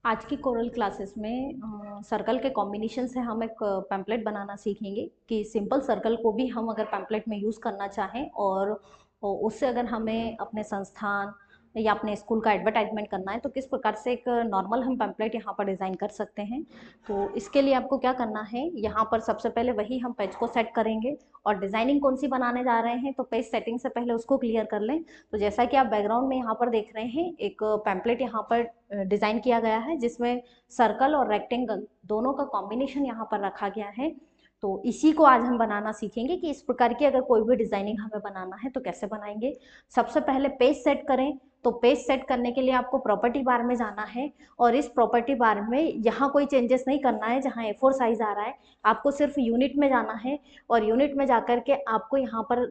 आज की coral classes में सर्कल के कॉम्बिनेशन से हम एक पैम्पलेट बनाना सीखेंगे कि सिंपल सर्कल को भी हम अगर पैम्पलेट में यूज़ करना चाहें और उससे अगर हमें अपने संस्थान या अपने स्कूल का एडवर्टाइजमेंट करना है तो किस प्रकार से एक नॉर्मल हम पैम्पलेट यहाँ पर डिज़ाइन कर सकते हैं। तो इसके लिए आपको क्या करना है, यहाँ पर सबसे पहले वही हम पेज को सेट करेंगे और डिज़ाइनिंग कौन सी बनाने जा रहे हैं तो पेज सेटिंग से पहले उसको क्लियर कर लें। तो जैसा कि आप बैकग्राउंड में यहाँ पर देख रहे हैं, एक पैम्पलेट यहाँ पर डिज़ाइन किया गया है जिसमें सर्कल और रेक्टेंगल दोनों का कॉम्बिनेशन यहाँ पर रखा गया है। तो इसी को आज हम बनाना सीखेंगे कि इस प्रकार की अगर कोई भी डिज़ाइनिंग हमें बनाना है तो कैसे बनाएंगे। सबसे पहले पेज सेट करें, तो पेज सेट करने के लिए आपको प्रॉपर्टी बार में जाना है और इस प्रॉपर्टी बार में यहाँ कोई चेंजेस नहीं करना है। जहाँ A4 साइज आ रहा है आपको सिर्फ यूनिट में जाना है और यूनिट में जाकर के आपको यहाँ पर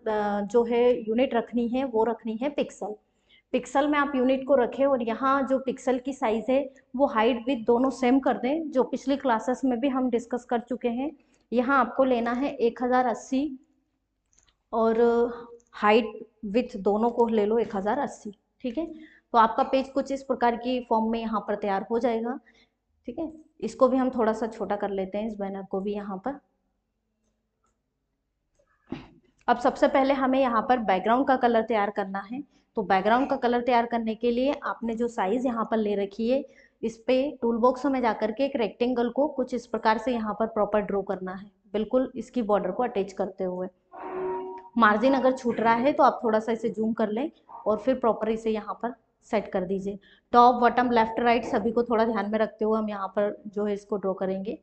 जो है यूनिट रखनी है वो रखनी है पिक्सल। पिक्सल में आप यूनिट को रखें और यहाँ जो पिक्सल की साइज़ है वो हाइट विथ दोनों सेम कर दें, जो पिछली क्लासेस में भी हम डिस्कस कर चुके हैं। यहाँ आपको लेना है 1080 और हाइट विथ दोनों को ले लो 1080। ठीक है, तो आपका पेज कुछ इस प्रकार की फॉर्म में यहाँ पर तैयार हो जाएगा। ठीक है, इसको भी हम थोड़ा सा छोटा कर लेते हैं, इस बैनर को भी यहाँ पर। अब सबसे पहले हमें यहाँ पर बैकग्राउंड का कलर तैयार करना है। तो बैकग्राउंड का कलर तैयार करने के लिए आपने जो साइज़ यहाँ पर ले रखी है, इस पे टूल बॉक्स में जाकर के एक रेक्टेंगल को कुछ इस प्रकार से यहाँ पर प्रॉपर ड्रॉ करना है, बिल्कुल इसकी बॉर्डर को अटैच करते हुए। मार्जिन अगर छूट रहा है तो आप थोड़ा सा इसे जूम कर लें और फिर प्रॉपर इसे यहाँ पर सेट कर दीजिए। टॉप बॉटम लेफ्ट राइट सभी को थोड़ा ध्यान में रखते हुए हम यहाँ पर जो है इसको ड्रॉ करेंगे।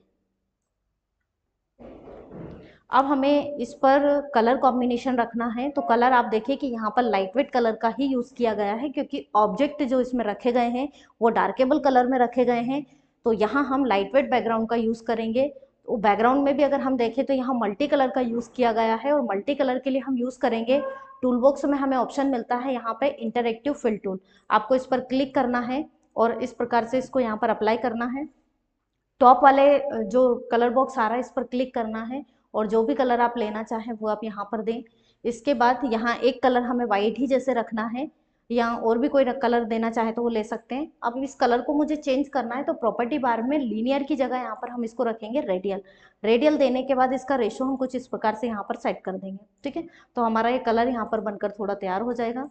अब हमें इस पर कलर कॉम्बिनेशन रखना है, तो कलर आप देखिए कि यहाँ पर लाइट वेट कलर का ही यूज़ किया गया है क्योंकि ऑब्जेक्ट जो इसमें रखे गए हैं वो डार्केबल कलर में रखे गए हैं। तो यहाँ हम लाइट वेट बैकग्राउंड का यूज़ करेंगे। तो बैकग्राउंड में भी अगर हम देखें तो यहाँ मल्टी कलर का यूज़ किया गया है और मल्टी कलर के लिए हम यूज़ करेंगे, टूल बॉक्स में हमें ऑप्शन मिलता है यहाँ पे इंटरैक्टिव फिल टूल। आपको इस पर क्लिक करना है और इस प्रकार से इसको यहाँ पर अप्लाई करना है। टॉप वाले जो कलर बॉक्स आ रहा है इस पर क्लिक करना है और जो भी कलर आप लेना चाहें वो आप यहाँ पर दें। इसके बाद यहाँ एक कलर हमें वाइट ही जैसे रखना है, या और भी कोई कलर देना चाहे तो वो ले सकते हैं। अब इस कलर को मुझे चेंज करना है तो प्रॉपर्टी बार में लीनियर की जगह यहाँ पर हम इसको रखेंगे रेडियल। रेडियल देने के बाद इसका रेशो हम कुछ इस प्रकार से यहाँ पर सेट कर देंगे। ठीक है, तो हमारा ये कलर यहाँ पर बनकर थोड़ा तैयार हो जाएगा।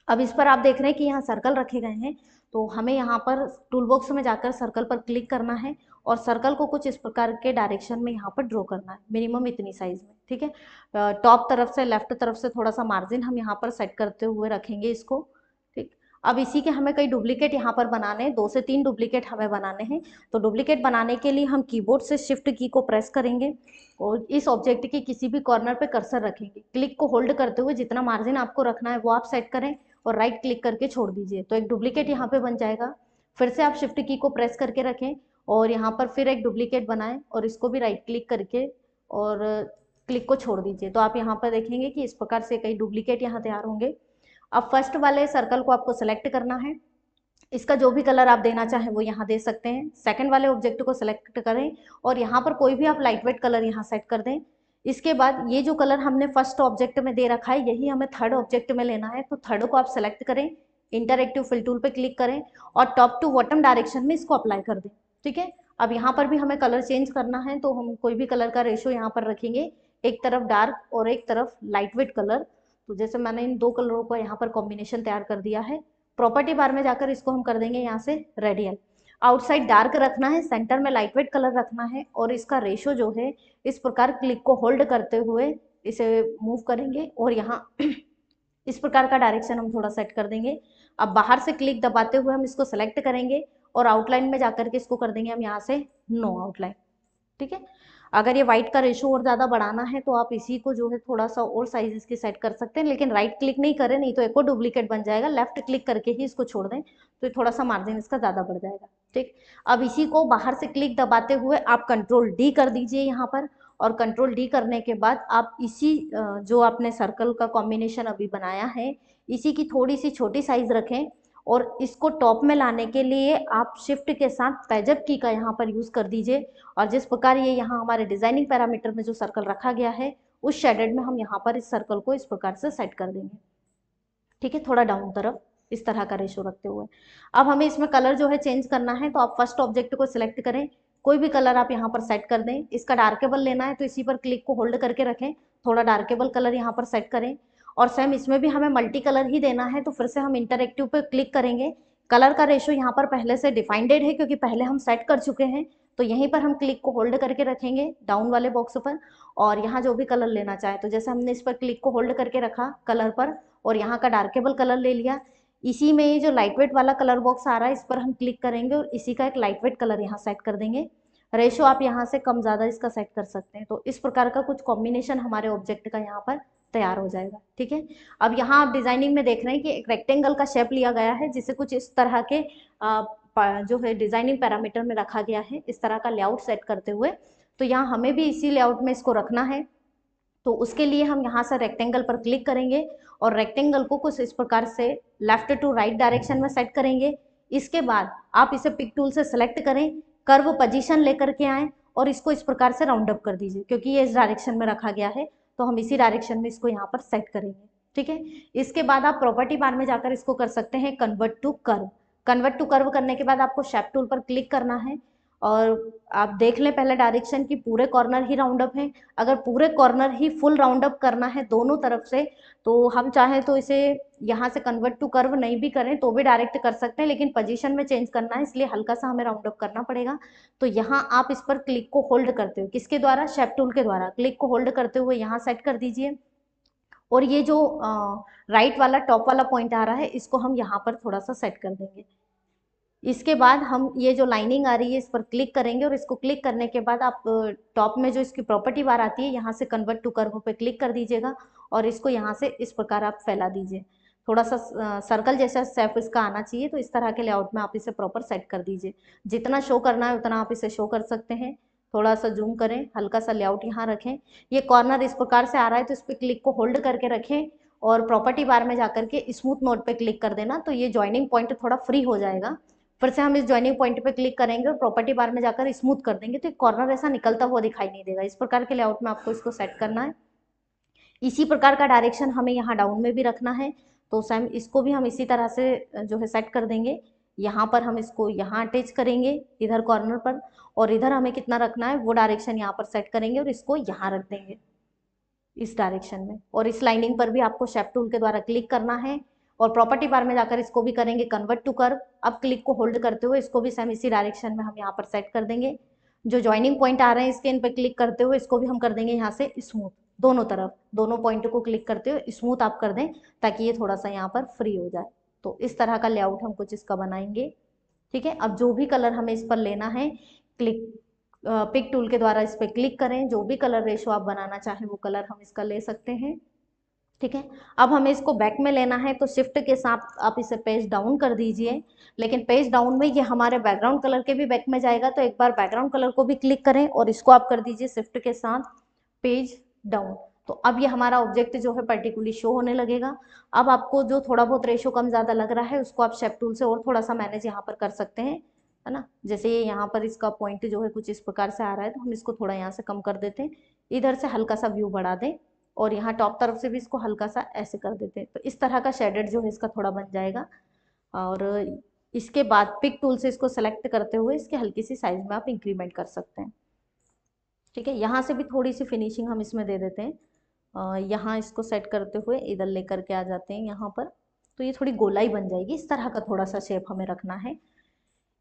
अब इस पर आप देख रहे हैं कि यहाँ सर्कल रखे गए हैं, तो हमें यहाँ पर टूल बॉक्स में जाकर सर्कल पर क्लिक करना है और सर्कल को कुछ इस प्रकार के डायरेक्शन में यहाँ पर ड्रॉ करना है, मिनिमम इतनी साइज में। ठीक है, टॉप तरफ से लेफ्ट तरफ से थोड़ा सा मार्जिन हम यहाँ पर सेट करते हुए रखेंगे इसको। ठीक, अब इसी के हमें कई डुप्लीकेट यहाँ पर बनाने हैं, 2 से 3 डुप्लीकेट हमें बनाने हैं। तो डुप्लीकेट बनाने के लिए हम कीबोर्ड से शिफ्ट की को प्रेस करेंगे और इस ऑब्जेक्ट के किसी भी कॉर्नर पे कर्सर रखेंगे। क्लिक को होल्ड करते हुए जितना मार्जिन आपको रखना है वो आप सेट करें और राइट क्लिक करके छोड़ दीजिए, तो एक डुप्लीकेट यहाँ पे बन जाएगा। फिर से आप शिफ्ट की को प्रेस करके रखें और यहाँ पर फिर एक डुप्लीकेट बनाएं और इसको भी राइट क्लिक करके और क्लिक को छोड़ दीजिए। तो आप यहाँ पर देखेंगे कि इस प्रकार से कई डुप्लीकेट यहाँ तैयार होंगे। अब फर्स्ट वाले सर्कल को आपको सेलेक्ट करना है, इसका जो भी कलर आप देना चाहें वो यहाँ दे सकते हैं। सेकंड वाले ऑब्जेक्ट को सेलेक्ट करें और यहाँ पर कोई भी आप लाइट वेट कलर यहाँ सेट कर दें। इसके बाद ये जो कलर हमने फर्स्ट ऑब्जेक्ट में दे रखा है यही हमें थर्ड ऑब्जेक्ट में लेना है, तो थर्ड को आप सेलेक्ट करें, इंटरएक्टिव फिल टूल पे क्लिक करें और टॉप टू बॉटम डायरेक्शन में इसको अप्लाई कर दें। ठीक है, अब यहाँ पर भी हमें कलर चेंज करना है, तो हम कोई भी कलर का रेशो यहाँ पर रखेंगे, एक तरफ डार्क और एक तरफ लाइट वेट कलर। तो जैसे मैंने इन दो कलरों का यहाँ पर कॉम्बिनेशन तैयार कर दिया है। प्रॉपर्टी बार में जाकर इसको हम कर देंगे यहाँ से रेडियल। आउटसाइड डार्क रखना है, सेंटर में लाइट वेट कलर रखना है और इसका रेशो जो है इस प्रकार क्लिक को होल्ड करते हुए इसे मूव करेंगे और यहाँ इस प्रकार का डायरेक्शन हम थोड़ा सेट कर देंगे। अब बाहर से क्लिक दबाते हुए हम इसको सेलेक्ट करेंगे और आउटलाइन में जाकर के इसको कर देंगे हम यहाँ से नो आउटलाइन। ठीक है, अगर ये वाइट का रेशो और ज़्यादा बढ़ाना है तो आप इसी को जो है थोड़ा सा और साइज इसकी सेट कर सकते हैं, लेकिन राइट क्लिक नहीं करें, नहीं तो एक और डुप्लीकेट बन जाएगा। लेफ्ट क्लिक करके ही इसको छोड़ दें तो थोड़ा सा मार्जिन इसका ज़्यादा बढ़ जाएगा। ठीक, अब इसी को बाहर से क्लिक दबाते हुए आप कंट्रोल डी कर दीजिए यहाँ पर, और कंट्रोल डी करने के बाद आप इसी जो आपने सर्कल का कॉम्बिनेशन अभी बनाया है इसी की थोड़ी सी छोटी साइज रखें और इसको टॉप में लाने के लिए आप शिफ्ट के साथ पैजअप की का यहाँ पर यूज़ कर दीजिए। और जिस प्रकार ये यहाँ हमारे डिजाइनिंग पैरामीटर में जो सर्कल रखा गया है उस शेडेड में हम यहाँ पर इस सर्कल को इस प्रकार से सेट कर देंगे। ठीक है, थोड़ा डाउन तरफ इस तरह का रेशो रखते हुए। अब हमें इसमें कलर जो है चेंज करना है, तो आप फर्स्ट ऑब्जेक्ट को सिलेक्ट करें, कोई भी कलर आप यहाँ पर सेट कर दें। इसका डार्केबल लेना है तो इसी पर क्लिक को होल्ड करके रखें, थोड़ा डार्केबल कलर यहाँ पर सेट करें। और सेम इसमें भी हमें मल्टी कलर ही देना है, तो फिर से हम इंटरएक्टिव पे क्लिक करेंगे। कलर का रेशो यहाँ पर पहले से डिफाइंडेड है क्योंकि पहले हम सेट कर चुके हैं, तो यहीं पर हम क्लिक को होल्ड करके रखेंगे डाउन वाले बॉक्स पर, और यहाँ जो भी कलर लेना चाहे, तो जैसे हमने इस पर क्लिक को होल्ड करके रखा कलर पर और यहाँ का डार्केबल कलर ले लिया, इसी में ये जो लाइट वेट वाला कलर बॉक्स आ रहा है इस पर हम क्लिक करेंगे और इसी का एक लाइट वेट कलर यहाँ सेट कर देंगे। रेशो आप यहाँ से कम ज़्यादा इसका सेट कर सकते हैं। तो इस प्रकार का कुछ कॉम्बिनेशन हमारे ऑब्जेक्ट का यहाँ पर तैयार हो जाएगा। ठीक है, अब यहाँ आप डिजाइनिंग में देख रहे हैं कि एक रेक्टेंगल का शेप लिया गया है जिसे कुछ इस तरह के जो है डिजाइनिंग पैरामीटर में रखा गया है, इस तरह का लेआउट सेट करते हुए। तो यहाँ हमें भी इसी लेआउट में इसको रखना है, तो उसके लिए हम यहाँ से रेक्टेंगल पर क्लिक करेंगे और रेक्टेंगल को कुछ इस प्रकार से लेफ्ट टू राइट डायरेक्शन में सेट करेंगे। इसके बाद आप इसे पिक टूल से सेलेक्ट करें, कर्व पोजीशन लेकर के आएँ और इसको इस प्रकार से राउंड अप कर दीजिए, क्योंकि ये इस डायरेक्शन में रखा गया है तो हम इसी डायरेक्शन में इसको यहाँ पर सेट करेंगे। ठीक है, इसके बाद आप प्रॉपर्टी बार में जाकर इसको कर सकते हैं convert to curve. Convert to curve करने के बाद आपको शेप टूल पर क्लिक करना है और आप देख लें पहले डायरेक्शन की पूरे कॉर्नर ही राउंड अप है। अगर पूरे कॉर्नर ही फुल राउंड अप करना है दोनों तरफ से, तो हम चाहें तो इसे यहाँ से कन्वर्ट टू कर्व नहीं भी करें तो भी डायरेक्ट कर सकते हैं, लेकिन पोजीशन में चेंज करना है इसलिए हल्का सा हमें राउंड अप करना पड़ेगा। तो यहाँ आप इस पर क्लिक को होल्ड करते हुए, किसके द्वारा, शेप टूल के द्वारा, क्लिक को होल्ड करते हुए यहाँ सेट कर दीजिए। और ये जो राइट वाला टॉप वाला पॉइंट आ रहा है इसको हम यहाँ पर थोड़ा सा सेट कर देंगे। इसके बाद हम ये जो लाइनिंग आ रही है इस पर क्लिक करेंगे और इसको क्लिक करने के बाद आप टॉप में जो इसकी प्रॉपर्टी बार आती है यहाँ से कन्वर्ट टू कर्व पे क्लिक कर दीजिएगा और इसको यहाँ से इस प्रकार आप फैला दीजिए। थोड़ा सा सर्कल जैसा शेप इसका आना चाहिए, तो इस तरह के लेआउट में आप इसे प्रॉपर सेट कर दीजिए। जितना शो करना है उतना आप इसे शो कर सकते हैं। थोड़ा सा जूम करें, हल्का सा लेआउट यहाँ रखें। ये कॉर्नर इस प्रकार से आ रहा है तो इस पर क्लिक को होल्ड करके रखें और प्रॉपर्टी बार में जाकर के स्मूथ मोड पे क्लिक कर देना, तो ये ज्वाइनिंग पॉइंट थोड़ा फ्री हो जाएगा। फिर से हम इस ज्वाइनिंग पॉइंट पे क्लिक करेंगे और प्रॉपर्टी बार में जाकर स्मूथ कर देंगे, तो एक कॉर्नर ऐसा निकलता हुआ दिखाई नहीं देगा। इस प्रकार के लेआउट में आपको इसको सेट करना है। इसी प्रकार का डायरेक्शन हमें यहाँ डाउन में भी रखना है, तो सेम इसको भी हम इसी तरह से जो है सेट कर देंगे। यहाँ पर हम इसको यहाँ अटैच करेंगे इधर कॉर्नर पर, और इधर हमें कितना रखना है वो डायरेक्शन यहाँ पर सेट करेंगे और इसको यहाँ रख देंगे इस डायरेक्शन में। और इस लाइनिंग पर भी आपको शेप टूल के द्वारा क्लिक करना है और प्रॉपर्टी बार में जाकर इसको भी करेंगे कन्वर्ट टू कर्व। अब क्लिक को होल्ड करते हुए इसको भी सेम इसी डायरेक्शन में हम यहाँ पर सेट कर देंगे। जो ज्वाइनिंग पॉइंट आ रहे हैं इसके इन पर क्लिक करते हुए इसको भी हम कर देंगे यहाँ से स्मूथ, दोनों तरफ दोनों पॉइंट को क्लिक करते हुए स्मूथ आप कर दें ताकि ये थोड़ा सा यहाँ पर फ्री हो जाए। तो इस तरह का लेआउट हम कुछ इसका बनाएंगे। ठीक है, अब जो भी कलर हमें इस पर लेना है क्लिक पिक टूल के द्वारा इस पर क्लिक करें, जो भी कलर रेशो आप बनाना चाहें वो कलर हम इसका ले सकते हैं। ठीक है, अब हमें इसको बैक में लेना है तो शिफ्ट के साथ आप इसे पेज डाउन कर दीजिए, लेकिन पेज डाउन में ये हमारे बैकग्राउंड कलर के भी बैक में जाएगा, तो एक बार बैकग्राउंड कलर को भी क्लिक करें और इसको आप कर दीजिए शिफ्ट के साथ पेज डाउन। तो अब ये हमारा ऑब्जेक्ट जो है पर्टिकुलरली शो होने लगेगा। अब आपको जो थोड़ा बहुत रेशो कम ज़्यादा लग रहा है उसको आप शेप टूल से और थोड़ा सा मैनेज यहाँ पर कर सकते हैं, है ना। जैसे ये यहाँ पर इसका पॉइंट जो है कुछ इस प्रकार से आ रहा है तो हम इसको थोड़ा यहाँ से कम कर देते हैं, इधर से हल्का सा व्यू बढ़ा दें और यहाँ टॉप तरफ से भी इसको हल्का सा ऐसे कर देते हैं, तो इस तरह का शेडेड जो है इसका थोड़ा बन जाएगा। और इसके बाद पिक टूल से इसको सेलेक्ट करते हुए इसकी हल्की सी साइज में आप इंक्रीमेंट कर सकते हैं। ठीक है, यहाँ से भी थोड़ी सी फिनिशिंग हम इसमें दे देते हैं। यहाँ इसको सेट करते हुए इधर लेकर के आ जाते हैं यहाँ पर, तो ये थोड़ी गोलाई बन जाएगी। इस तरह का थोड़ा सा शेप हमें रखना है।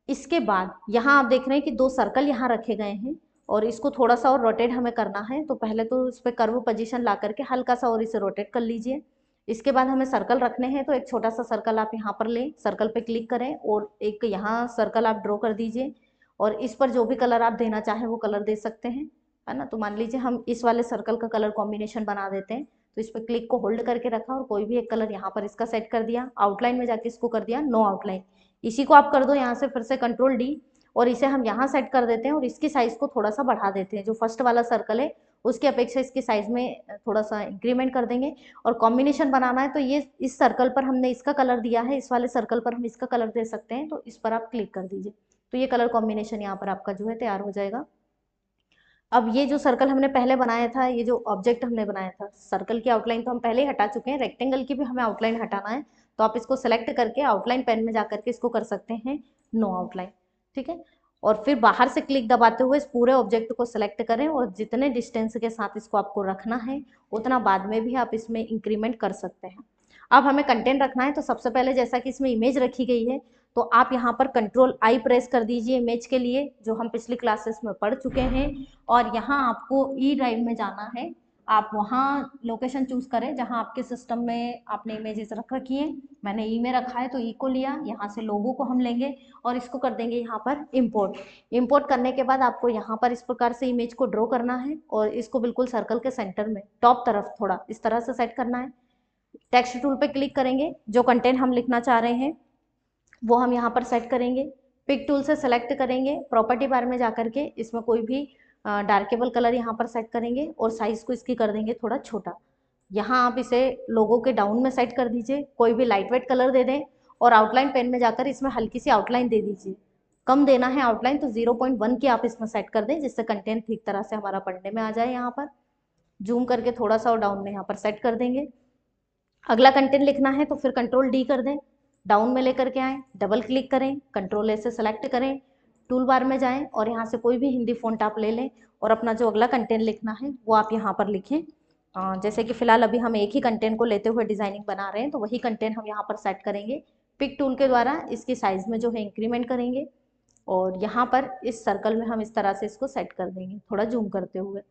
इसके बाद यहाँ आप देख रहे हैं कि दो सर्कल यहाँ रखे गए हैं और इसको थोड़ा सा और रोटेट हमें करना है। तो पहले तो इस पर कर्व पोजीशन ला करके हल्का सा और इसे रोटेट कर लीजिए। इसके बाद हमें सर्कल रखने हैं, तो एक छोटा सा सर्कल आप यहाँ पर लें, सर्कल पे क्लिक करें और एक यहाँ सर्कल आप ड्रॉ कर दीजिए और इस पर जो भी कलर आप देना चाहें वो कलर दे सकते हैं, है ना। तो मान लीजिए हम इस वाले सर्कल का कलर कॉम्बिनेशन बना देते हैं, तो इस पर क्लिक को होल्ड करके रखा और कोई भी एक कलर यहाँ पर इसका सेट कर दिया। आउटलाइन में जाके इसको कर दिया नो आउटलाइन, इसी को आप कर दो यहाँ से फिर से कंट्रोल डी और इसे हम यहाँ सेट कर देते हैं और इसकी साइज को थोड़ा सा बढ़ा देते हैं। जो फर्स्ट वाला सर्कल है उसकी अपेक्षा इसकी साइज में थोड़ा सा इंक्रीमेंट कर देंगे। और कॉम्बिनेशन बनाना है तो ये इस सर्कल पर हमने इसका कलर दिया है, इस वाले सर्कल पर हम इसका कलर दे सकते हैं, तो इस पर आप क्लिक कर दीजिए। तो ये कलर कॉम्बिनेशन यहाँ पर आपका जो है तैयार हो जाएगा। अब ये जो सर्कल हमने पहले बनाया था, ये जो ऑब्जेक्ट हमने बनाया था, सर्कल की आउटलाइन तो हम पहले ही हटा चुके हैं, रेक्टेंगल की भी हमें आउटलाइन हटाना है। तो आप इसको सेलेक्ट करके आउटलाइन पेन में जाकर के इसको कर सकते हैं नो आउटलाइन। ठीक है, और फिर बाहर से क्लिक दबाते हुए इस पूरे ऑब्जेक्ट को सिलेक्ट करें और जितने डिस्टेंस के साथ इसको आपको रखना है उतना बाद में भी आप इसमें इंक्रीमेंट कर सकते हैं। अब हमें कंटेंट रखना है, तो सबसे पहले जैसा कि इसमें इमेज रखी गई है तो आप यहाँ पर कंट्रोल आई प्रेस कर दीजिए इमेज के लिए, जो हम पिछली क्लासेस में पढ़ चुके हैं। और यहाँ आपको ई ड्राइव में जाना है, आप वहाँ लोकेशन चूज करें जहाँ आपके सिस्टम में आपने इमेजेस रख रखी हैं। मैंने ई में रखा है तो ई को लिया, यहाँ से लोगो को हम लेंगे और इसको कर देंगे यहाँ पर इम्पोर्ट। इम्पोर्ट करने के बाद आपको यहाँ पर इस प्रकार से इमेज को ड्रॉ करना है और इसको बिल्कुल सर्कल के सेंटर में टॉप तरफ थोड़ा इस तरह से सेट करना है। टेक्स्ट टूल पे क्लिक करेंगे, जो कंटेंट हम लिखना चाह रहे हैं वो हम यहाँ पर सेट करेंगे। पिक टूल से सेलेक्ट करेंगे, प्रॉपर्टी बार में जाकर के इसमें कोई भी डार्केबल कलर यहाँ पर सेट करेंगे और साइज को इसकी कर देंगे थोड़ा छोटा। यहाँ आप इसे लोगो के डाउन में सेट कर दीजिए, कोई भी लाइट वेट कलर दे दें और आउटलाइन पेन में जाकर इसमें हल्की सी आउटलाइन दे दीजिए। कम देना है आउटलाइन तो 0.1 की आप इसमें सेट कर दें, जिससे कंटेंट ठीक तरह से हमारा पढ़ने में आ जाए। यहाँ पर जूम करके थोड़ा सा और डाउन में यहाँ पर सेट कर देंगे। अगला कंटेंट लिखना है तो फिर कंट्रोल डी कर दें, डाउन में लेकर के आएँ, डबल क्लिक करें, कंट्रोल ए से सेलेक्ट करें, टूल बार में जाएं और यहाँ से कोई भी हिंदी फ़ॉन्ट आप ले लें और अपना जो अगला कंटेंट लिखना है वो आप यहाँ पर लिखें। जैसे कि फ़िलहाल अभी हम एक ही कंटेंट को लेते हुए डिज़ाइनिंग बना रहे हैं तो वही कंटेंट हम यहाँ पर सेट करेंगे। पिक टूल के द्वारा इसकी साइज़ में जो है इंक्रीमेंट करेंगे और यहाँ पर इस सर्कल में हम इस तरह से इसको सेट कर देंगे, थोड़ा जूम करते हुए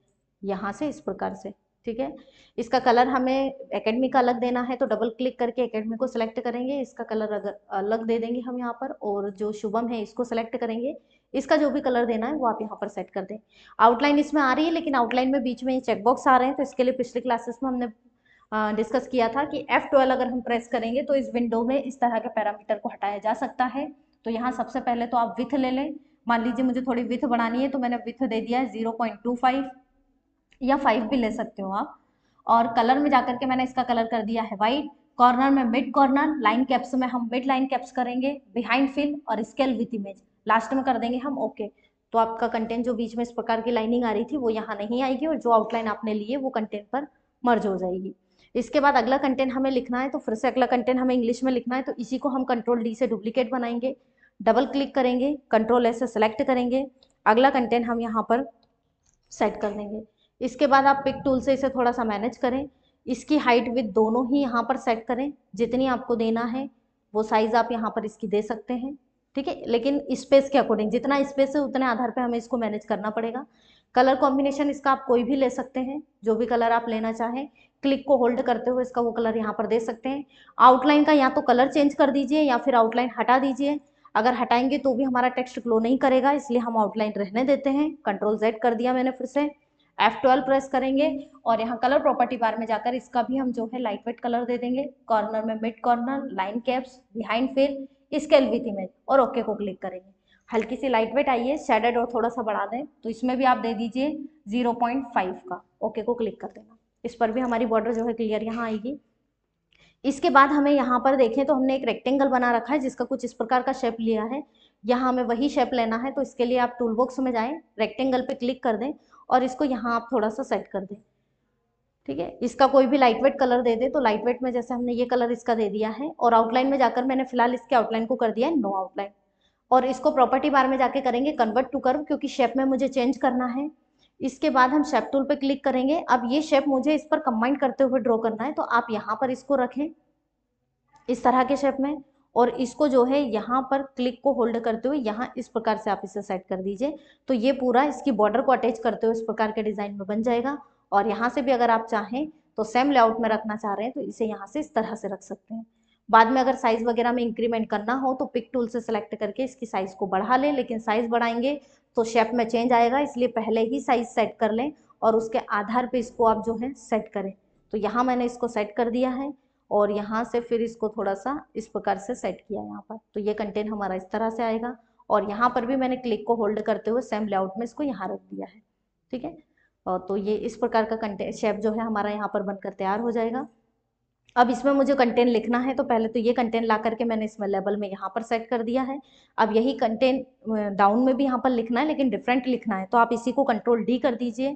यहाँ से इस प्रकार से। ठीक है, इसका कलर हमें एकेडमी का अलग देना है तो डबल क्लिक करके एकेडमी को सिलेक्ट करेंगे, इसका कलर अगर अलग दे देंगे हम यहाँ पर। और जो शुभम है इसको सिलेक्ट करेंगे, इसका जो भी कलर देना है वो आप यहाँ पर सेट कर दें। आउटलाइन इसमें आ रही है लेकिन आउटलाइन में बीच में ये चेकबॉक्स आ रहे हैं, तो इसके लिए पिछली क्लासेस में हमने डिस्कस किया था कि F12 अगर हम प्रेस करेंगे तो इस विंडो में इस तरह के पैरामीटर को हटाया जा सकता है। तो यहाँ सबसे पहले तो आप विथ ले लें, मान लीजिए मुझे थोड़ी विथ बढ़ानी है तो मैंने विथ दे दिया है 0.25 या 5 भी ले सकते हो आप। और कलर में जाकर के मैंने इसका कलर कर दिया है वाइट। कॉर्नर में मिड कॉर्नर, लाइन कैप्स में हम मिड लाइन कैप्स करेंगे, बिहाइंड फिल और स्केल विथ इमेज लास्ट में कर देंगे हम ओके। तो आपका कंटेंट जो बीच में इस प्रकार की लाइनिंग आ रही थी वो यहाँ नहीं आएगी और जो आउटलाइन आपने ली है वो कंटेंट पर मर्ज हो जाएगी। इसके बाद अगला कंटेंट हमें लिखना है तो फिर से अगला कंटेंट हमें इंग्लिश में लिखना है, तो इसी को हम कंट्रोल डी से डुप्लीकेट बनाएंगे, डबल क्लिक करेंगे, कंट्रोल एस से सेलेक्ट करेंगे, अगला कंटेंट हम यहाँ पर सेट कर देंगे। इसके बाद आप पिक टूल से इसे थोड़ा सा मैनेज करें, इसकी हाइट विथ दोनों ही यहाँ पर सेट करें, जितनी आपको देना है वो साइज आप यहाँ पर इसकी दे सकते हैं। ठीक है, लेकिन स्पेस के अकॉर्डिंग, जितना स्पेस है उतने आधार पे हमें इसको मैनेज करना पड़ेगा। कलर कॉम्बिनेशन इसका आप कोई भी ले सकते हैं, जो भी कलर आप लेना चाहें, क्लिक को होल्ड करते हुए इसका वो कलर यहाँ पर दे सकते हैं। आउटलाइन का या तो कलर चेंज कर दीजिए या फिर आउटलाइन हटा दीजिए, अगर हटाएंगे तो भी हमारा टेक्स्ट ग्लो नहीं करेगा, इसलिए हम आउटलाइन रहने देते हैं। कंट्रोल जेड कर दिया मैंने, फिर से F12 प्रेस करेंगे और यहाँ कलर प्रॉपर्टी बार में जाकर इसका भी हम जो है लाइट वेट कलर दे देंगे। कॉर्नर में mid corner, line caps, behind fill, scale with image और ओके को क्लिक करेंगे। हल्की सी लाइट वेट आई है, शेडेड और थोड़ा सा बढ़ा दें तो इसमें भी आप दे दीजिए 0.5 का, ओके को क्लिक कर देना। इस पर भी हमारी बॉर्डर जो है क्लियर यहाँ आएगी। इसके बाद हमें यहाँ पर देखें तो हमने एक रेक्टेंगल बना रखा है जिसका कुछ इस प्रकार का शेप लिया है, यहाँ हमें वही शेप लेना है। तो इसके लिए आप टूल बॉक्स में जाएं, रेक्टेंगल पे क्लिक कर दें और इसको यहाँ आप थोड़ा सा सेट कर दें। ठीक है, इसका कोई भी लाइट वेट कलर दे दे, तो लाइट वेट में जैसे हमने ये कलर इसका दे दिया है और आउटलाइन में जाकर मैंने फिलहाल इसके आउटलाइन को कर दिया है नो आउटलाइन। और इसको प्रॉपर्टी बार में जाके करेंगे कन्वर्ट टू कर्व, क्योंकि शेप में मुझे चेंज करना है। इसके बाद हम शेप टूल पे क्लिक करेंगे। अब ये शेप मुझे इस पर कंबाइन करते हुए ड्रॉ करना है, तो आप यहाँ पर इसको रखें इस तरह के शेप में और इसको जो है यहाँ पर क्लिक को होल्ड करते हुए यहाँ इस प्रकार से आप इसे सेट कर दीजिए। तो ये पूरा इसकी बॉर्डर को अटैच करते हुए इस प्रकार के डिजाइन में बन जाएगा। और यहाँ से भी अगर आप चाहें तो सेम लेआउट में रखना चाह रहे हैं तो इसे यहाँ से इस तरह से रख सकते हैं। बाद में अगर साइज वगैरह में इंक्रीमेंट करना हो तो पिक टूल से सेलेक्ट करके इसकी साइज को बढ़ा लें, लेकिन साइज बढ़ाएंगे तो शेप में चेंज आएगा, इसलिए पहले ही साइज सेट कर लें और उसके आधार पे इसको आप जो है सेट करें। तो यहाँ मैंने इसको सेट कर दिया है और यहाँ से फिर इसको थोड़ा सा इस प्रकार से सेट किया यहाँ पर, तो ये कंटेंट हमारा इस तरह से आएगा। और यहाँ पर भी मैंने क्लिक को होल्ड करते हुए सेम लेआउट में इसको यहाँ रख दिया है। ठीक है, तो ये इस प्रकार का कंटेंट शेप जो है हमारा यहाँ पर बनकर तैयार हो जाएगा। अब इसमें मुझे कंटेंट लिखना है तो पहले तो ये कंटेंट ला करके मैंने इसमें लेबल में यहाँ पर सेट कर दिया है। अब यही कंटेंट डाउन में भी यहाँ पर लिखना है, लेकिन डिफरेंट लिखना है, तो आप इसी को कंट्रोल डी कर दीजिए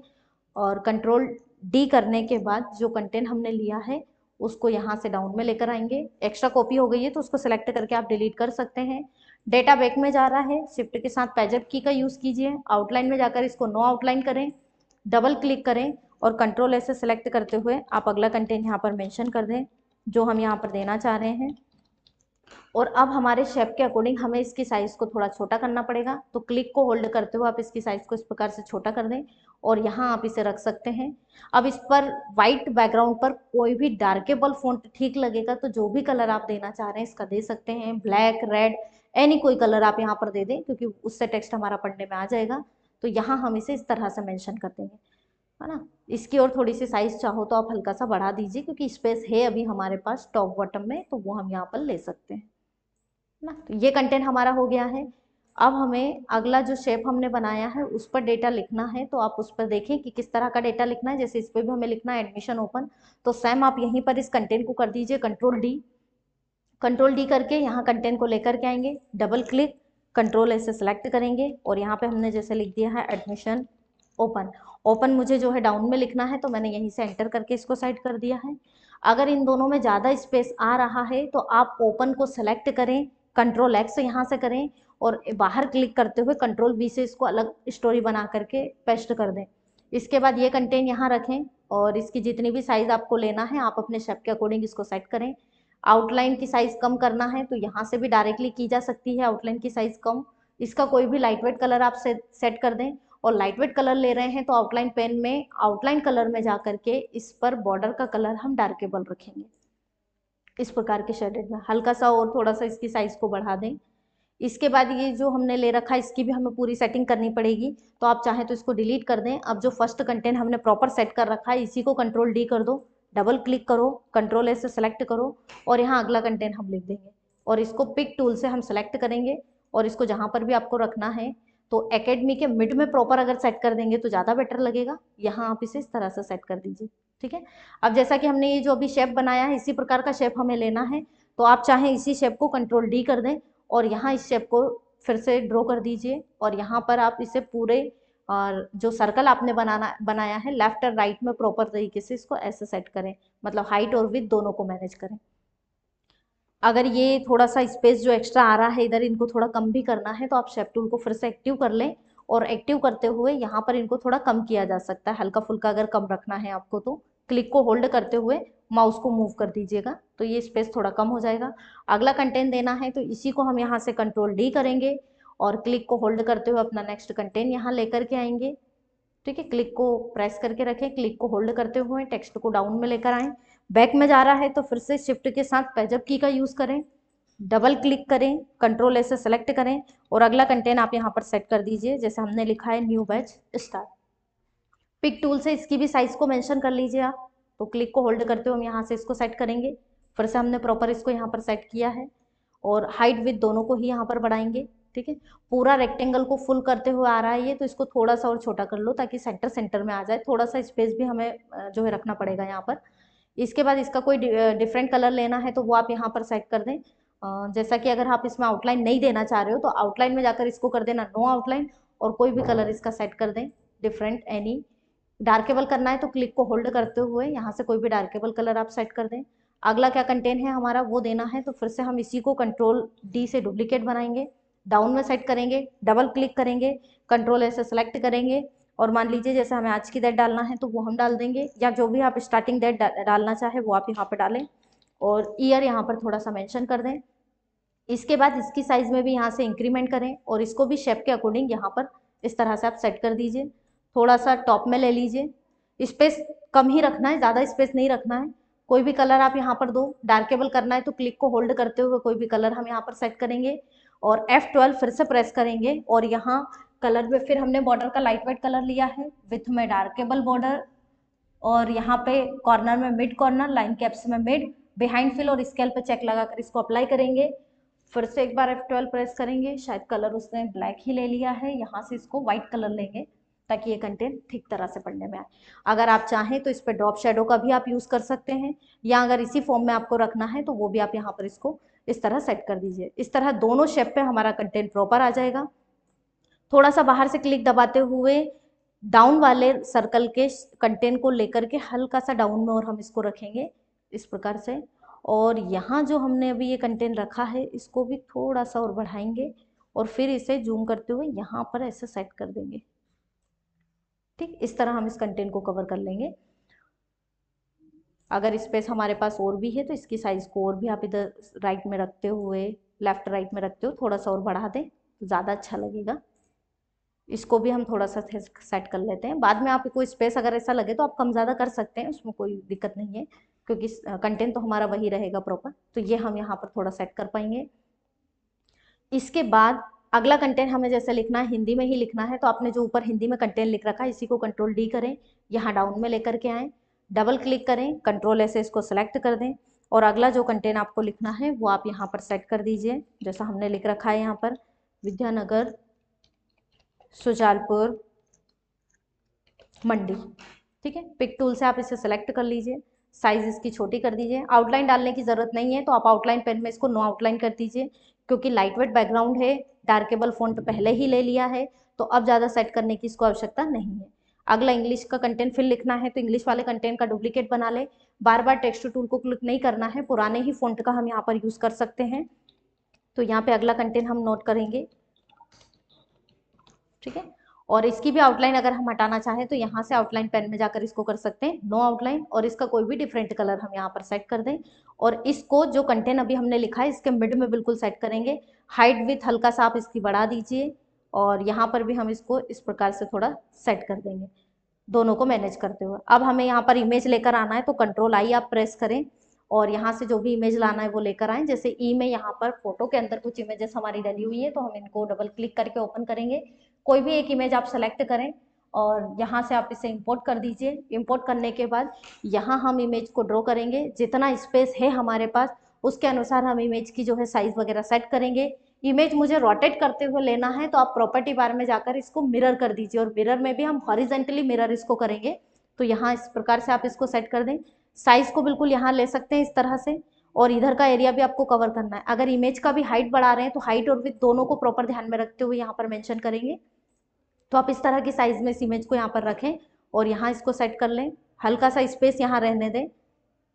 और कंट्रोल डी करने के बाद जो कंटेंट हमने लिया है उसको यहाँ से डाउन में लेकर आएंगे। एक्स्ट्रा कॉपी हो गई है तो उसको सिलेक्ट करके आप डिलीट कर सकते हैं। डेटा बैक में जा रहा है, शिफ्ट के साथ पैजअप की का यूज़ कीजिए। आउटलाइन में जाकर इसको नो आउटलाइन करें, डबल क्लिक करें और कंट्रोल ऐसे सेलेक्ट करते हुए आप अगला कंटेंट यहाँ पर मेंशन कर दें जो हम यहाँ पर देना चाह रहे हैं। और अब हमारे शेप के अकॉर्डिंग हमें इसकी साइज़ को थोड़ा छोटा करना पड़ेगा, तो क्लिक को होल्ड करते हुए आप इसकी साइज़ को इस प्रकार से छोटा कर दें और यहाँ आप इसे रख सकते हैं। अब इस पर वाइट बैकग्राउंड पर कोई भी डार्केबल फॉन्ट ठीक लगेगा, तो जो भी कलर आप देना चाह रहे हैं इसका दे सकते हैं, ब्लैक, रेड, एनी कोई कलर आप यहाँ पर दे दें, क्योंकि उससे टेक्स्ट हमारा पढ़ने में आ जाएगा। तो यहाँ हम इसे इस तरह से मेंशन कर देंगे, है ना। इसकी और थोड़ी सी साइज़ चाहो तो आप हल्का सा बढ़ा दीजिए, क्योंकि स्पेस है अभी हमारे पास टॉप बॉटम में, तो वो हम यहाँ पर ले सकते हैं ना। तो ये कंटेंट हमारा हो गया है। अब हमें अगला जो शेप हमने बनाया है उस पर डेटा लिखना है, तो आप उस पर देखें कि किस तरह का डेटा लिखना है। जैसे इस पर भी हमें लिखना है एडमिशन ओपन, तो सेम आप यहीं पर इस कंटेंट को कर दीजिए कंट्रोल डी करके यहाँ कंटेंट को लेकर के आएंगे, डबल क्लिक, कंट्रोल ऐसे सेलेक्ट करेंगे और यहाँ पे हमने जैसे लिख दिया है एडमिशन ओपन मुझे जो है डाउन में लिखना है, तो मैंने यहीं से एंटर करके इसको साइड कर दिया है। अगर इन दोनों में ज़्यादा स्पेस आ रहा है तो आप ओपन को सेलेक्ट करें, कंट्रोल एक्स यहाँ से करें और बाहर क्लिक करते हुए कंट्रोल वी से इसको अलग स्टोरी बना करके पेस्ट कर दें। इसके बाद ये कंटेंट यहाँ रखें और इसकी जितनी भी साइज़ आपको लेना है आप अपने शेप के अकॉर्डिंग इसको सेट करें। आउटलाइन की साइज़ कम करना है तो यहाँ से भी डायरेक्टली की जा सकती है आउटलाइन की साइज़ कम। इसका कोई भी लाइट वेट कलर आप सेट कर दें, और लाइट वेट कलर ले रहे हैं तो आउटलाइन पेन में आउटलाइन कलर में जा करके इस पर बॉर्डर का कलर हम डार्केबल रखेंगे, इस प्रकार के शेडेड में हल्का सा और थोड़ा सा इसकी साइज़ को बढ़ा दें। इसके बाद ये जो हमने ले रखा है इसकी भी हमें पूरी सेटिंग करनी पड़ेगी, तो आप चाहें तो इसको डिलीट कर दें। अब जो फर्स्ट कंटेंट हमने प्रॉपर सेट कर रखा है इसी को कंट्रोल डी कर दो, डबल क्लिक करो, कंट्रोल ए से सेलेक्ट करो और यहाँ अगला कंटेंट हम लिख देंगे और इसको पिक टूल से हम सेलेक्ट करेंगे और इसको जहाँ पर भी आपको रखना है, तो एकेडमी के मिड में प्रॉपर अगर सेट कर देंगे तो ज़्यादा बेटर लगेगा। यहाँ आप इसे इस तरह से सेट कर दीजिए, ठीक है। अब जैसा कि हमने ये जो अभी शेप बनाया है इसी प्रकार का शेप हमें लेना है, तो आप चाहें इसी शेप को कंट्रोल डी कर दें और यहाँ इस शेप को फिर से ड्रॉ कर दीजिए और यहाँ पर आप इसे पूरे और जो सर्कल आपने बनाया है लेफ्ट और राइट में प्रॉपर तरीके से इसको ऐसे सेट करें, मतलब हाइट और विड्थ दोनों को मैनेज करें। अगर ये थोड़ा सा स्पेस जो एक्स्ट्रा आ रहा है इधर इनको थोड़ा कम भी करना है तो आप शेप टूल को फिर से एक्टिव कर लें और एक्टिव करते हुए यहाँ पर इनको थोड़ा कम किया जा सकता है, हल्का फुल्का अगर कम रखना है आपको तो क्लिक को होल्ड करते हुए माउस को मूव कर दीजिएगा तो ये स्पेस थोड़ा कम हो जाएगा। अगला कंटेंट देना है तो इसी को हम यहाँ से कंट्रोल डी करेंगे और क्लिक को होल्ड करते हुए अपना नेक्स्ट कंटेंट यहाँ लेकर के आएंगे, ठीक है। क्लिक को प्रेस करके रखें, क्लिक को होल्ड करते हुए टेक्स्ट को डाउन में लेकर आएं। बैक में जा रहा है तो फिर से शिफ्ट के साथ पैजअप की का यूज़ करें, डबल क्लिक करें, कंट्रोल ऐसे सेलेक्ट करें और अगला कंटेंट आप यहाँ पर सेट कर दीजिए। जैसे हमने लिखा है new batch start, pick tool से इसकी भी साइज़ को मेंशन कर लीजिए आप, तो क्लिक को होल्ड करते हुए हम यहाँ से इसको सेट करेंगे। फिर से हमने प्रॉपर इसको यहाँ पर सेट किया है और हाइट विथ दोनों को ही यहाँ पर बढ़ाएंगे, ठीक है। पूरा रेक्टेंगल को फुल करते हुए आ रहा है ये, तो इसको थोड़ा सा और छोटा कर लो ताकि सेंटर में आ जाए, थोड़ा सा स्पेस भी हमें जो है रखना पड़ेगा यहाँ पर। इसके बाद इसका कोई डिफरेंट कलर लेना है तो वो आप यहाँ पर सेट कर दें। जैसा कि अगर आप इसमें आउटलाइन नहीं देना चाह रहे हो तो आउटलाइन में जाकर इसको कर देना नो आउटलाइन और कोई भी कलर इसका सेट कर दें डिफरेंट एनी। डार्केबल करना है तो क्लिक को होल्ड करते हुए यहाँ से कोई भी डार्केबल कलर आप सेट कर दें। अगला क्या कंटेंट है हमारा वो देना है, तो फिर से हम इसी को कंट्रोल डी से डुप्लीकेट बनाएंगे, डाउन में सेट करेंगे, डबल क्लिक करेंगे, कंट्रोल ऐसे सेलेक्ट करेंगे और मान लीजिए जैसे हमें आज की डेट डालना है तो वो हम डाल देंगे, या जो भी आप स्टार्टिंग डेट डालना चाहे वो आप यहाँ पर डालें और ईयर यहाँ पर थोड़ा सा मेंशन कर दें। इसके बाद इसकी साइज़ में भी यहाँ से इंक्रीमेंट करें और इसको भी शेप के अकॉर्डिंग यहाँ पर इस तरह से आप सेट कर दीजिए। थोड़ा सा टॉप में ले लीजिए, स्पेस कम ही रखना है, ज़्यादा स्पेस नहीं रखना है। कोई भी कलर आप यहाँ पर दो, डार्केबल करना है तो क्लिक को होल्ड करते हुए कोई भी कलर हम यहाँ पर सेट करेंगे और F12 फिर से प्रेस करेंगे और यहाँ कलर में फिर हमने बॉर्डर का लाइट वेट कलर लिया है, विथ में डार्केबल बॉर्डर और यहाँ पे कॉर्नर में मिड कॉर्नर, लाइन कैप्स में मिड, बिहाइंड फिल और स्केल पे चेक लगाकर इसको अप्लाई करेंगे। फिर से एक बार F12 प्रेस करेंगे, शायद कलर उसने ब्लैक ही ले लिया है, यहाँ से इसको व्हाइट कलर लेंगे ताकि ये कंटेंट ठीक तरह से पढ़ने में आए। अगर आप चाहें तो इस पर ड्रॉप शेडो का भी आप यूज़ कर सकते हैं, या अगर इसी फॉर्म में आपको रखना है तो वो भी आप यहाँ पर इसको इस तरह सेट कर दीजिए। इस तरह दोनों शेप पे हमारा कंटेंट प्रॉपर आ जाएगा। थोड़ा सा बाहर से क्लिक दबाते हुए डाउन वाले सर्कल के कंटेंट को लेकर के हल्का सा डाउन में और हम इसको रखेंगे इस प्रकार से। और यहाँ जो हमने अभी ये कंटेंट रखा है इसको भी थोड़ा सा और बढ़ाएंगे और फिर इसे जूम करते हुए यहाँ पर ऐसे सेट कर देंगे। ठीक, इस तरह हम इस कंटेंट को कवर कर लेंगे। अगर स्पेस हमारे पास और भी है तो इसकी साइज को और भी आप इधर राइट में रखते हुए, लेफ्ट राइट में रखते हुए थोड़ा सा और बढ़ा दें तो ज़्यादा अच्छा लगेगा। इसको भी हम थोड़ा सा सेट कर लेते हैं। बाद में आपको स्पेस अगर ऐसा लगे तो आप कम ज़्यादा कर सकते हैं, उसमें कोई दिक्कत नहीं है, क्योंकि कंटेंट तो हमारा वही रहेगा प्रॉपर। तो ये हम यहाँ पर थोड़ा सेट कर पाएंगे। इसके बाद अगला कंटेंट हमें जैसे लिखना है, हिंदी में ही लिखना है, तो आपने जो ऊपर हिंदी में कंटेंट लिख रखा है इसी को कंट्रोल डी करें, यहाँ डाउन में लेकर के आएँ, डबल क्लिक करें, कंट्रोल ऐसे इसको सेलेक्ट कर दें और अगला जो कंटेंट आपको लिखना है वो आप यहाँ पर सेट कर दीजिए। जैसा हमने लिख रखा है यहाँ पर विद्यानगर सुजालपुर मंडी। ठीक है, पिक टूल से आप इसे सेलेक्ट कर लीजिए, साइज इसकी छोटी कर दीजिए। आउटलाइन डालने की ज़रूरत नहीं है तो आप आउटलाइन पेन में इसको नो आउटलाइन कर दीजिए, क्योंकि लाइट वेट बैकग्राउंड है, डार्केबल फॉन्ट पहले ही ले लिया है तो अब ज़्यादा सेट करने की इसको आवश्यकता नहीं है। अगला इंग्लिश का कंटेंट फिर लिखना है तो इंग्लिश वाले कंटेंट का डुप्लीकेट बना ले, बार बार टेक्स्ट टूल को क्लिक नहीं करना है, पुराने ही फॉन्ट का हम यहाँ पर यूज़ कर सकते हैं। तो यहाँ पे अगला कंटेंट हम नोट करेंगे। ठीक है, और इसकी भी आउटलाइन अगर हम हटाना चाहें तो यहाँ से आउटलाइन पेन में जाकर इसको कर सकते हैं नो आउटलाइन, और इसका कोई भी डिफरेंट कलर हम यहाँ पर सेट कर दें और इसको जो कंटेंट अभी हमने लिखा है इसके मिड में बिल्कुल सेट करेंगे। हाइट विथ हल्का सा आप इसकी बढ़ा दीजिए और यहाँ पर भी हम इसको इस प्रकार से थोड़ा सेट कर देंगे, दोनों को मैनेज करते हुए। अब हमें यहाँ पर इमेज लेकर आना है तो कंट्रोल आई आप प्रेस करें और यहाँ से जो भी इमेज लाना है वो लेकर आएँ। जैसे ई में यहाँ पर फोटो के अंदर कुछ इमेजेस हमारी डली हुई है तो हम इनको डबल क्लिक करके ओपन करेंगे। कोई भी एक इमेज आप सेलेक्ट करें और यहाँ से आप इसे इंपोर्ट कर दीजिए। इंपोर्ट करने के बाद यहाँ हम इमेज को ड्रॉ करेंगे, जितना स्पेस है हमारे पास उसके अनुसार हम इमेज की जो है साइज वगैरह सेट करेंगे। इमेज मुझे रोटेट करते हुए लेना है तो आप प्रॉपर्टी बार में जाकर इसको मिरर कर दीजिए और मिरर में भी हम हॉरिजेंटली मिरर इसको करेंगे। तो यहाँ इस प्रकार से आप इसको सेट कर दें। साइज को बिल्कुल यहाँ ले सकते हैं इस तरह से, और इधर का एरिया भी आपको कवर करना है। अगर इमेज का भी हाइट बढ़ा रहे हैं तो हाइट और विड्थ दोनों को प्रॉपर ध्यान में रखते हुए यहाँ पर मेंशन करेंगे। तो आप इस तरह की साइज में इस इमेज को यहाँ पर रखें और यहाँ इसको सेट कर लें, हल्का सा स्पेस यहाँ रहने दें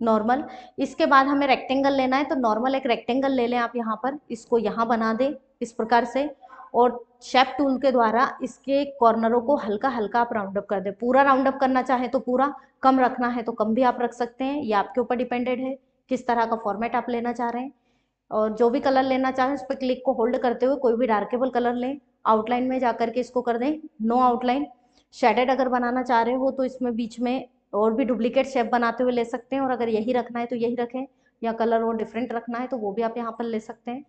नॉर्मल। इसके बाद हमें रेक्टेंगल लेना है तो नॉर्मल एक रेक्टेंगल ले लें आप यहाँ पर, इसको यहाँ बना दें इस प्रकार से और शेप टूल के द्वारा इसके कॉर्नरों को हल्का हल्का आप राउंड अप कर दें। पूरा राउंड अप करना चाहे तो पूरा, कम रखना है तो कम भी आप रख सकते हैं, ये आपके ऊपर डिपेंडेड है किस तरह का फॉर्मेट आप लेना चाह रहे हैं। और जो भी कलर लेना चाहें उस पर क्लिक को होल्ड करते हुए कोई भी डार्केबल कलर लें, आउटलाइन में जाकर के इसको कर दें नो आउटलाइन। शेडेड अगर बनाना चाह रहे हो तो इसमें बीच में और भी डुप्लीकेट शेप बनाते हुए ले सकते हैं, और अगर यही रखना है तो यही रखें, या कलर और डिफरेंट रखना है तो वो भी आप यहाँ पर ले सकते हैं,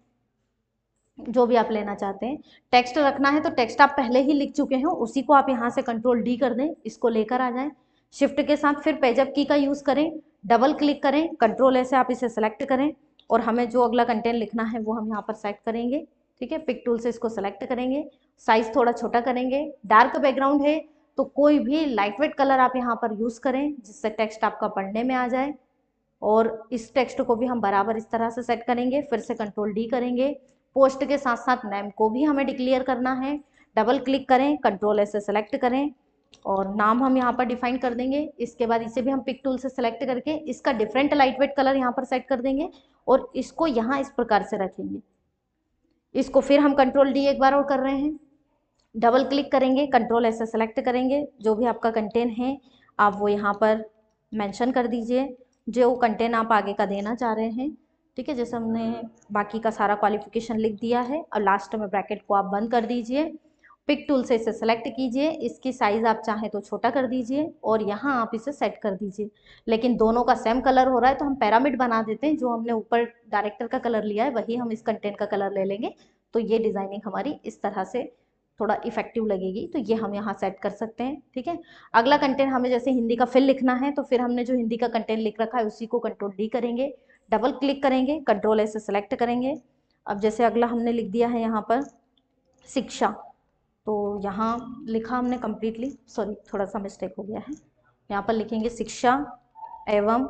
जो भी आप लेना चाहते हैं। टेक्स्ट रखना है तो टेक्स्ट आप पहले ही लिख चुके हैं उसी को आप यहाँ से कंट्रोल डी कर दें, इसको लेकर आ जाएं। शिफ्ट के साथ फिर पेजअप की का यूज़ करें, डबल क्लिक करें, कंट्रोल ऐसे आप इसे सेलेक्ट करें और हमें जो अगला कंटेंट लिखना है वो हम यहाँ पर सेट करेंगे। ठीक है, पिक टूल से इसको सेलेक्ट करेंगे, साइज थोड़ा छोटा करेंगे। डार्क बैकग्राउंड है तो कोई भी लाइट वेट कलर आप यहाँ पर यूज़ करें जिससे टेक्स्ट आपका पढ़ने में आ जाए, और इस टेक्स्ट को भी हम बराबर इस तरह से सेट करेंगे। फिर से कंट्रोल डी करेंगे, पोस्ट के साथ साथ नेम को भी हमें डिक्लेयर करना है। डबल क्लिक करें, कंट्रोल ऐसे सेलेक्ट करें और नाम हम यहाँ पर डिफाइन कर देंगे। इसके बाद इसे भी हम पिक टूल से सेलेक्ट करके इसका डिफरेंट लाइट वेट कलर यहाँ पर सेट कर देंगे और इसको यहाँ इस प्रकार से रखेंगे। इसको फिर हम कंट्रोल डी एक बार और कर रहे हैं, डबल क्लिक करेंगे, कंट्रोल ऐसे सेलेक्ट करेंगे, जो भी आपका कंटेंट है आप वो यहाँ पर मेंशन कर दीजिए, जो कंटेंट आप आगे का देना चाह रहे हैं। ठीक है, जैसे हमने बाकी का सारा क्वालिफिकेशन लिख दिया है और लास्ट में ब्रैकेट को आप बंद कर दीजिए। पिक टूल से इसे सेलेक्ट कीजिए, इसकी साइज़ आप चाहें तो छोटा कर दीजिए और यहाँ आप इसे सेट कर दीजिए। लेकिन दोनों का सेम कलर हो रहा है तो हम पैरामिड बना देते हैं, जो हमने ऊपर डायरेक्टर का कलर लिया है वही हम इस कंटेंट का कलर ले लेंगे, तो ये डिज़ाइनिंग हमारी इस तरह से थोड़ा इफेक्टिव लगेगी। तो ये हम यहाँ सेट कर सकते हैं। ठीक है, अगला कंटेंट हमें जैसे हिंदी का फिल लिखना है तो फिर हमने जो हिंदी का कंटेंट लिख रखा है उसी को कंट्रोल डी करेंगे, डबल क्लिक करेंगे, कंट्रोल ऐसे सेलेक्ट करेंगे। अब जैसे अगला हमने लिख दिया है यहाँ पर शिक्षा, तो यहाँ लिखा हमने कम्प्लीटली, सॉरी थोड़ा सा मिस्टेक हो गया है, यहाँ पर लिखेंगे शिक्षा एवं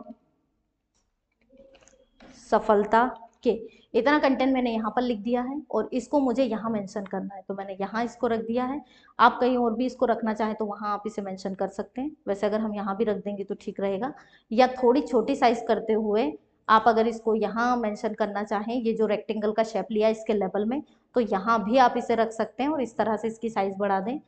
सफलता के इतना कंटेंट मैंने यहाँ पर लिख दिया है और इसको मुझे यहाँ मेंशन करना है, तो मैंने यहाँ इसको रख दिया है। आप कहीं और भी इसको रखना चाहें तो वहाँ आप इसे मेंशन कर सकते हैं, वैसे अगर हम यहाँ भी रख देंगे तो ठीक रहेगा। या थोड़ी छोटी साइज करते हुए आप अगर इसको यहाँ मेंशन करना चाहें, ये जो रेक्टेंगल का शेप लिया इसके लेवल में, तो यहाँ भी आप इसे रख सकते हैं और इस तरह से इसकी साइज बढ़ा दें।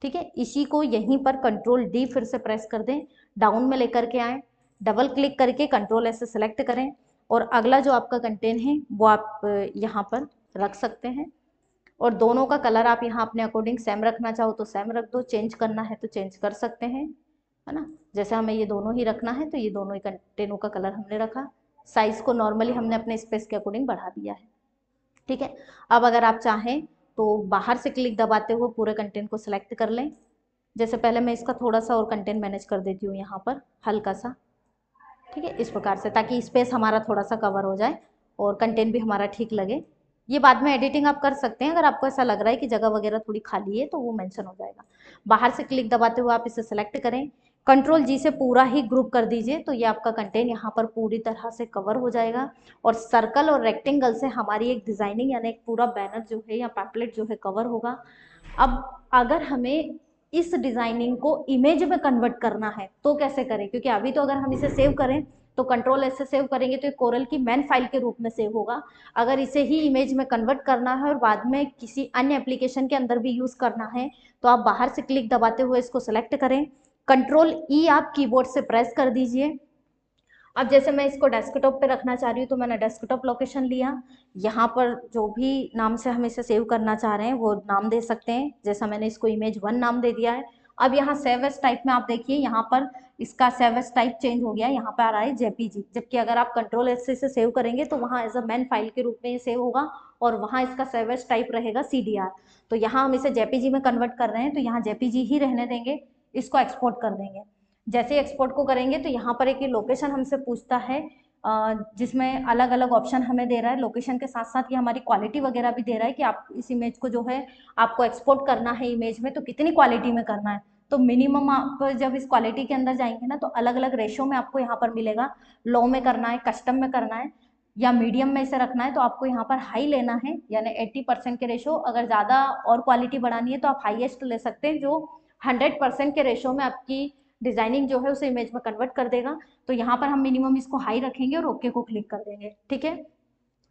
ठीक है, इसी को यहीं पर कंट्रोल डी फिर से प्रेस कर दें, डाउन में लेकर के आए, डबल क्लिक करके कंट्रोल ऐसे सेलेक्ट करें और अगला जो आपका कंटेंट है वो आप यहाँ पर रख सकते हैं। और दोनों का कलर आप यहाँ अपने अकॉर्डिंग सेम रखना चाहो तो सेम रख दो, चेंज करना है तो चेंज कर सकते हैं, है ना। जैसे हमें ये दोनों ही रखना है तो ये दोनों ही कंटेनों का कलर हमने रखा, साइज को नॉर्मली हमने अपने स्पेस के अकॉर्डिंग बढ़ा दिया है। ठीक है, अब अगर आप चाहें तो बाहर से क्लिक दबाते हुए पूरे कंटेंट को सिलेक्ट कर लें। जैसे पहले मैं इसका थोड़ा सा और कंटेंट मैनेज कर देती हूँ यहाँ पर हल्का सा। ठीक है, इस प्रकार से, ताकि स्पेस हमारा थोड़ा सा कवर हो जाए और कंटेंट भी हमारा ठीक लगे। ये बाद में एडिटिंग आप कर सकते हैं, अगर आपको ऐसा लग रहा है कि जगह वगैरह थोड़ी खाली है तो वो मेंशन हो जाएगा। बाहर से क्लिक दबाते हुए आप इसे सेलेक्ट करें, कंट्रोल जी से पूरा ही ग्रुप कर दीजिए, तो ये आपका कंटेंट यहाँ पर पूरी तरह से कवर हो जाएगा और सर्कल और रेक्टेंगल से हमारी एक डिजाइनिंग यानी एक पूरा बैनर जो है या पैम्पलेट जो है कवर होगा। अब अगर हमें इस डिजाइनिंग को इमेज में कन्वर्ट करना है तो कैसे करें, क्योंकि अभी तो अगर हम इसे सेव करें तो कंट्रोल ऐसे सेव करेंगे तो कोरल की मेन फाइल के रूप में सेव होगा। अगर इसे ही इमेज में कन्वर्ट करना है और बाद में किसी अन्य एप्लीकेशन के अंदर भी यूज करना है तो आप बाहर से क्लिक दबाते हुए इसको सेलेक्ट करें, कंट्रोल ई आप कीबोर्ड से प्रेस कर दीजिए। अब जैसे मैं इसको डेस्कटॉप पे रखना चाह रही हूँ तो मैंने डेस्कटॉप लोकेशन लिया, यहाँ पर जो भी नाम से हम इसे सेव करना चाह रहे हैं वो नाम दे सकते हैं, जैसा मैंने इसको इमेज 1 नाम दे दिया है। अब यहाँ सेव एज टाइप में आप देखिए यहाँ पर इसका सेव एज टाइप चेंज हो गया, यहाँ पे आ रहा है जेपीजी, जबकि अगर आप कंट्रोल एस से सेव करेंगे तो वहाँ एज अ मैन फाइल के रूप में ये सेव होगा और वहाँ इसका सेव एज टाइप रहेगा CDR। तो यहाँ हम इसे जेपीजी में कन्वर्ट कर रहे हैं तो यहाँ जेपीजी ही रहने देंगे, इसको एक्सपोर्ट कर देंगे। जैसे एक्सपोर्ट को करेंगे तो यहाँ पर एक लोकेशन हमसे पूछता है जिसमें अलग अलग ऑप्शन हमें दे रहा है, लोकेशन के साथ साथ ये हमारी क्वालिटी वगैरह भी दे रहा है कि आप इस इमेज को जो है आपको एक्सपोर्ट करना है इमेज में तो कितनी क्वालिटी में करना है। तो मिनिमम आप जब इस क्वालिटी के अंदर जाएंगे ना तो अलग अलग रेशो में आपको यहाँ पर मिलेगा, लो में करना है, कस्टम में करना है या मीडियम में इसे रखना है तो आपको यहाँ पर हाई लेना है यानी 80% के रेशो। अगर ज़्यादा और क्वालिटी बढ़ानी है तो आप हाईएस्ट ले सकते हैं जो 100% के रेशो में आपकी डिजाइनिंग जो है उसे इमेज में कन्वर्ट कर देगा। तो यहाँ पर हम मिनिमम इसको हाई रखेंगे और ओके को क्लिक कर देंगे। ठीक है,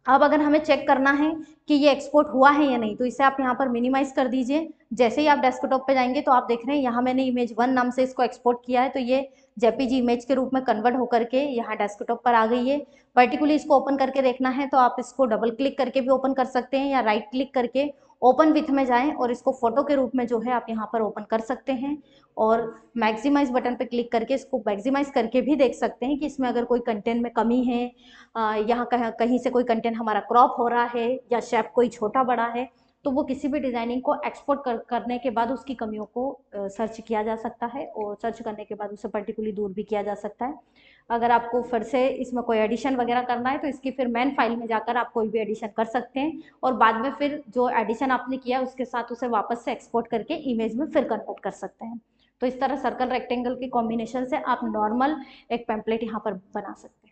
अब अगर हमें चेक करना है कि ये एक्सपोर्ट हुआ है या नहीं तो इसे आप यहाँ पर मिनिमाइज कर दीजिए। जैसे ही आप डेस्कटॉप पे जाएंगे तो आप देख रहे हैं यहाँ मैंने इमेज 1 नाम से इसको एक्सपोर्ट किया है तो ये जेपीजी इमेज के रूप में कन्वर्ट होकर के यहाँ डेस्कटॉप पर आ गई है। पर्टिकुलरली इसको ओपन करके देखना है तो आप इसको डबल क्लिक करके भी ओपन कर सकते हैं या राइट क्लिक करके ओपन विथ में जाएं और इसको फोटो के रूप में जो है आप यहाँ पर ओपन कर सकते हैं और मैक्सिमाइज बटन पे क्लिक करके इसको मैक्सिमाइज करके भी देख सकते हैं कि इसमें अगर कोई कंटेंट में कमी है, यहाँ कहीं से कोई कंटेंट हमारा क्रॉप हो रहा है या शेप कोई छोटा बड़ा है तो वो किसी भी डिजाइनिंग को एक्सपोर्ट करने के बाद उसकी कमियों को सर्च किया जा सकता है और सर्च करने के बाद उसे पर्टिकुलरली दूर भी किया जा सकता है। अगर आपको फिर से इसमें कोई एडिशन वगैरह करना है तो इसकी फिर मेन फाइल में जाकर आप कोई भी एडिशन कर सकते हैं और बाद में फिर जो एडिशन आपने किया उसके साथ उसे वापस से एक्सपोर्ट करके इमेज में फिर कन्वर्ट कर सकते हैं। तो इस तरह सर्कल रेक्टेंगल के कॉम्बिनेशन से आप नॉर्मल एक पैम्पलेट यहाँ पर बना सकते हैं।